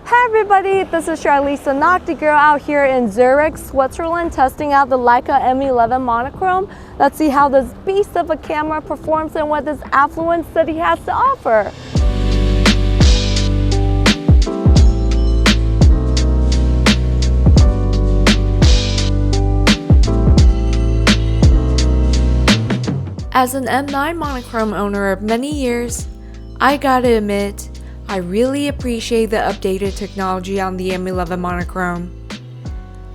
Hi everybody, this is Charlize, the Nocti girl out here in Zurich, Switzerland, testing out the Leica M11 Monochrom. Let's see how this beast of a camera performs and what this affluent city has to offer. As an M9 monochrome owner of many years, I gotta admit, I really appreciate the updated technology on the M11 monochrome.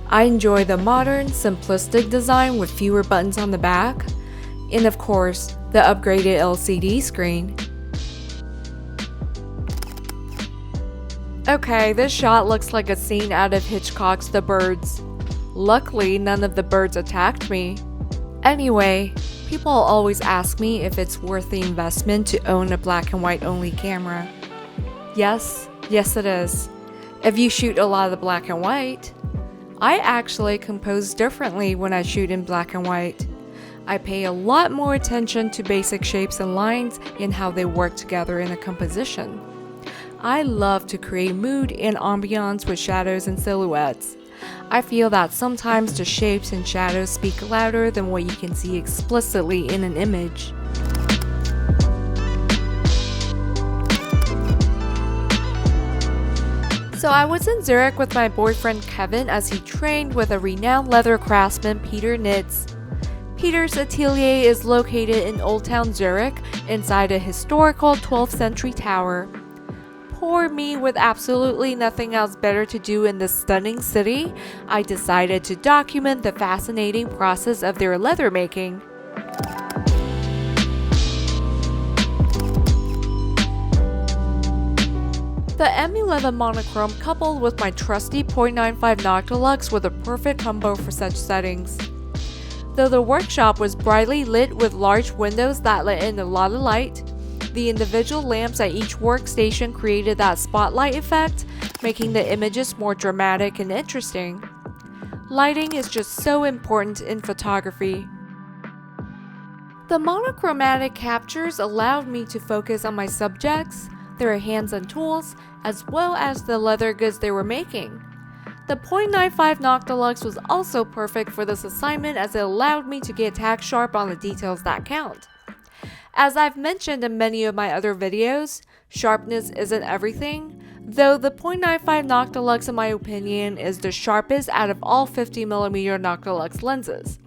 I enjoy the modern, simplistic design with fewer buttons on the back, and of course, the upgraded LCD screen. Okay, this shot looks like a scene out of Hitchcock's The Birds. Luckily, none of the birds attacked me. Anyway, people always ask me if it's worth the investment to own a black and white only camera. Yes it is. If you shoot a lot of black and white, I actually compose differently when I shoot in black and white. I pay a lot more attention to basic shapes and lines and how they work together in a composition. I love to create mood and ambiance with shadows and silhouettes. I feel that sometimes the shapes and shadows speak louder than what you can see explicitly in an image. So I was in Zurich with my boyfriend Kevin as he trained with a renowned leather craftsman, Peter Knits. Peter's atelier is located in Old Town Zurich inside a historical 12th century tower. Poor me, with absolutely nothing else better to do in this stunning city, I decided to document the fascinating process of their leather making. The M11 monochrome coupled with my trusty .95 Noctilux were the perfect combo for such settings. Though the workshop was brightly lit with large windows that let in a lot of light, the individual lamps at each workstation created that spotlight effect, making the images more dramatic and interesting. Lighting is just so important in photography. The monochromatic captures allowed me to focus on my subjects, their hands and tools, as well as the leather goods they were making. The .95 Noctilux was also perfect for this assignment as it allowed me to get tack sharp on the details that count. As I've mentioned in many of my other videos, sharpness isn't everything, though the .95 Noctilux in my opinion is the sharpest out of all 50mm Noctilux lenses.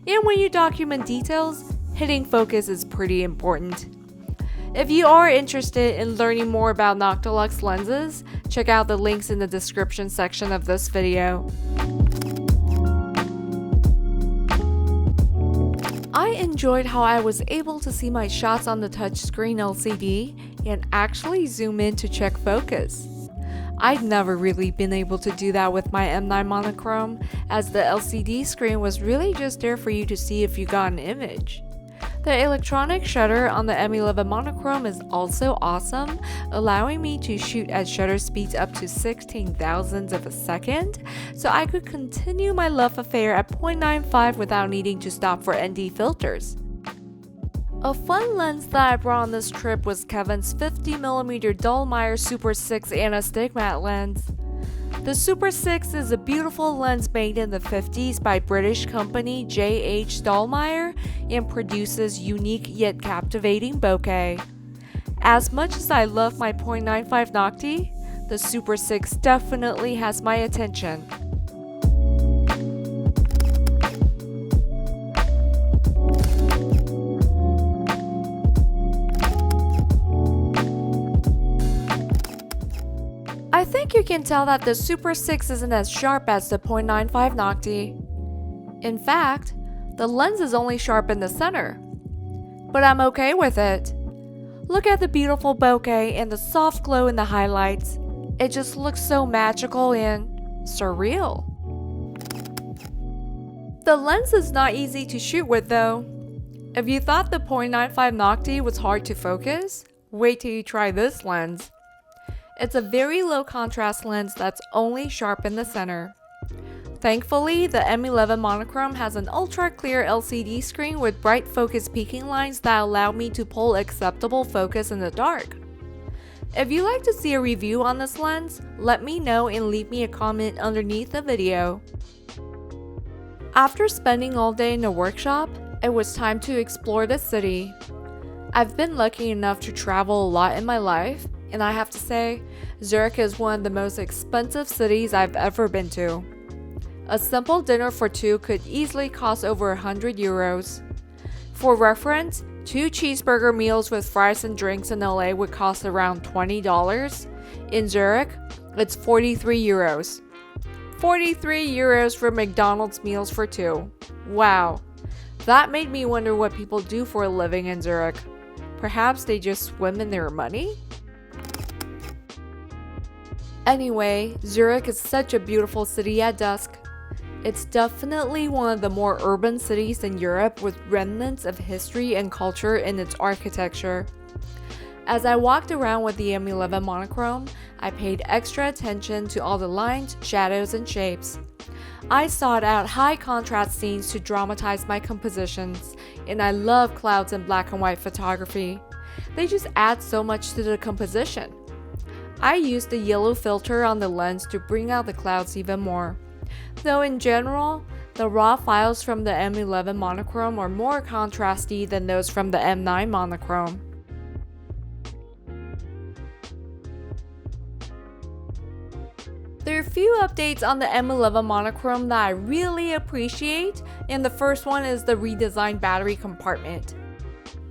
And when you document details, hitting focus is pretty important. If you are interested in learning more about Noctilux lenses, check out the links in the description section of this video. I enjoyed how I was able to see my shots on the touchscreen LCD and actually zoom in to check focus. I'd never really been able to do that with my M9 monochrome, as the LCD screen was really just there for you to see if you got an image. The electronic shutter on the M11 monochrome is also awesome, allowing me to shoot at shutter speeds up to 16 thousandths of a second, so I could continue my love affair at .95 without needing to stop for ND filters. A fun lens that I brought on this trip was Kevin's 50mm Dallmeyer Super 6 Anastigmat lens. The Super 6 is a beautiful lens made in the 50s by British company J.H. Dallmeyer and produces unique yet captivating bokeh. As much as I love my .95 Nocti, the Super 6 definitely has my attention. I think you can tell that the Super 6 isn't as sharp as the .95 Nocti. In fact, the lens is only sharp in the center. But I'm okay with it. Look at the beautiful bokeh and the soft glow in the highlights. It just looks so magical and surreal. The lens is not easy to shoot with though. If you thought the .95 Nocti was hard to focus, wait till you try this lens. It's a very low contrast lens that's only sharp in the center. Thankfully, the M11 monochrome has an ultra clear LCD screen with bright focus peaking lines that allow me to pull acceptable focus in the dark. If you'd like to see a review on this lens, let me know and leave me a comment underneath the video. After spending all day in the workshop, it was time to explore the city. I've been lucky enough to travel a lot in my life, and I have to say, Zurich is one of the most expensive cities I've ever been to. A simple dinner for two could easily cost over 100 euros. For reference, 2 cheeseburger meals with fries and drinks in LA would cost around $20. In Zurich, it's 43 euros. 43 euros for McDonald's meals for two. Wow. That made me wonder what people do for a living in Zurich. Perhaps they just swim in their money? Anyway, Zurich is such a beautiful city at dusk. It's definitely one of the more urban cities in Europe with remnants of history and culture in its architecture. As I walked around with the M11 Monochrome, I paid extra attention to all the lines, shadows, and shapes. I sought out high contrast scenes to dramatize my compositions, and I love clouds and black and white photography. They just add so much to the composition. I used the yellow filter on the lens to bring out the clouds even more. Though in general, the raw files from the M11 Monochrome are more contrasty than those from the M9 Monochrome. There are a few updates on the M11 Monochrome that I really appreciate, and the first one is the redesigned battery compartment.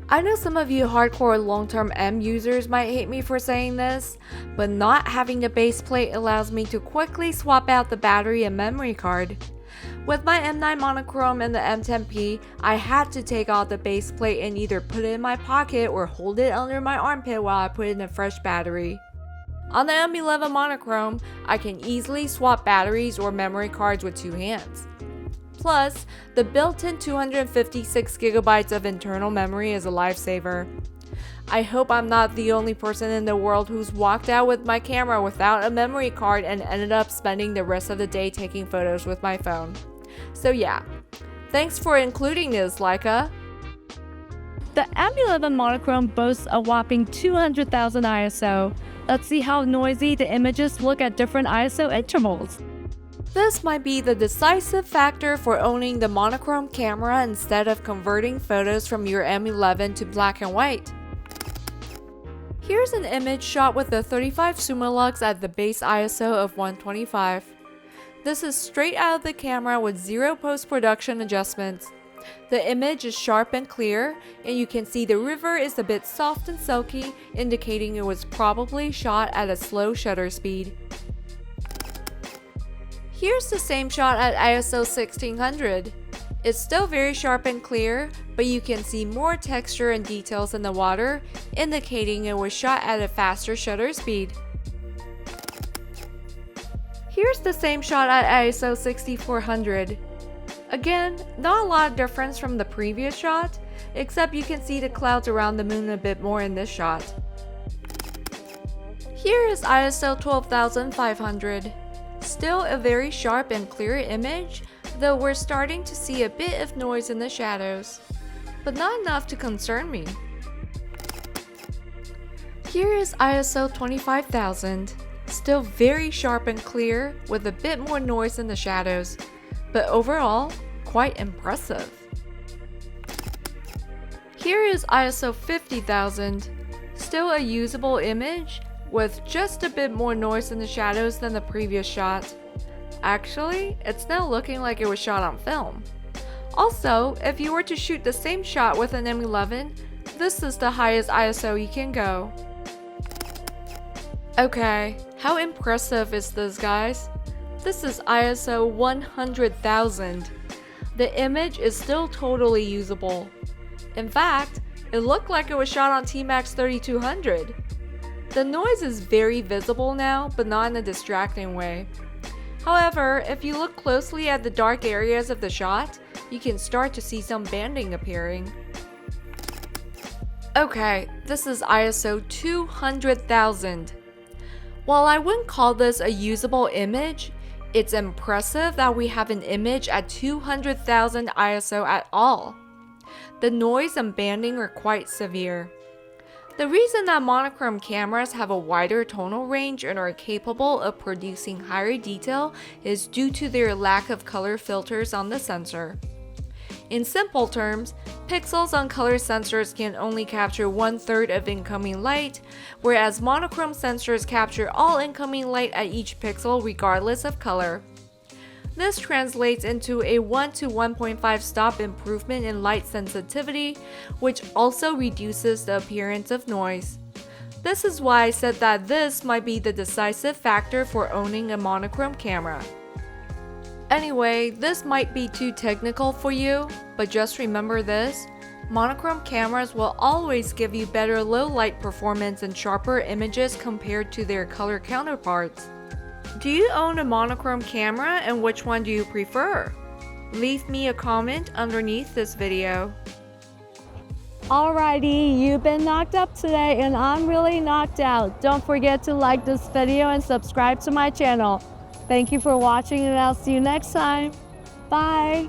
I know some of you hardcore long-term M users might hate me for saying this, but not having the base plate allows me to quickly swap out the battery and memory card. With my M9 Monochrome and the M10P, I had to take off the base plate and either put it in my pocket or hold it under my armpit while I put in a fresh battery. On the M11 Monochrome, I can easily swap batteries or memory cards with two hands. Plus, the built-in 256GB of internal memory is a lifesaver. I hope I'm not the only person in the world who's walked out with my camera without a memory card and ended up spending the rest of the day taking photos with my phone. So yeah, thanks for including this, Leica. The M11 Monochrome boasts a whopping 200,000 ISO. Let's see how noisy the images look at different ISO intervals. This might be the decisive factor for owning the monochrome camera instead of converting photos from your M11 to black and white. Here's an image shot with the 35 Summilux at the base ISO of 125. This is straight out of the camera with zero post-production adjustments. The image is sharp and clear, and you can see the river is a bit soft and silky, indicating it was probably shot at a slow shutter speed. Here's the same shot at ISO 1600. It's still very sharp and clear, but you can see more texture and details in the water, indicating it was shot at a faster shutter speed. Here's the same shot at ISO 6400. Again, not a lot of difference from the previous shot, except you can see the clouds around the moon a bit more in this shot. Here is ISO 12500. Still a very sharp and clear image, though we're starting to see a bit of noise in the shadows, but not enough to concern me. Here is ISO 25000. Still very sharp and clear, with a bit more noise in the shadows, but overall, quite impressive. Here is ISO 50000. Still a usable image, with just a bit more noise in the shadows than the previous shot. Actually, it's now looking like it was shot on film. Also, if you were to shoot the same shot with an M11, this is the highest ISO you can go. Okay, how impressive is this, guys? This is ISO 100,000. The image is still totally usable. In fact, it looked like it was shot on T-Max 3200. The noise is very visible now, but not in a distracting way. However, if you look closely at the dark areas of the shot, you can start to see some banding appearing. Okay, this is ISO 200,000. While I wouldn't call this a usable image, it's impressive that we have an image at 200,000 ISO at all. The noise and banding are quite severe. The reason that monochrome cameras have a wider tonal range and are capable of producing higher detail is due to their lack of color filters on the sensor. In simple terms, pixels on color sensors can only capture 1/3 of incoming light, whereas monochrome sensors capture all incoming light at each pixel regardless of color. This translates into a 1 to 1.5 stop improvement in light sensitivity, which also reduces the appearance of noise. This is why I said that this might be the decisive factor for owning a monochrome camera. Anyway, this might be too technical for you, but just remember this: monochrome cameras will always give you better low light performance and sharper images compared to their color counterparts. Do you own a monochrome camera, and which one do you prefer? Leave me a comment underneath this video. Alrighty, you've been knocked up today and I'm really knocked out. Don't forget to like this video and subscribe to my channel. Thank you for watching and I'll see you next time. Bye!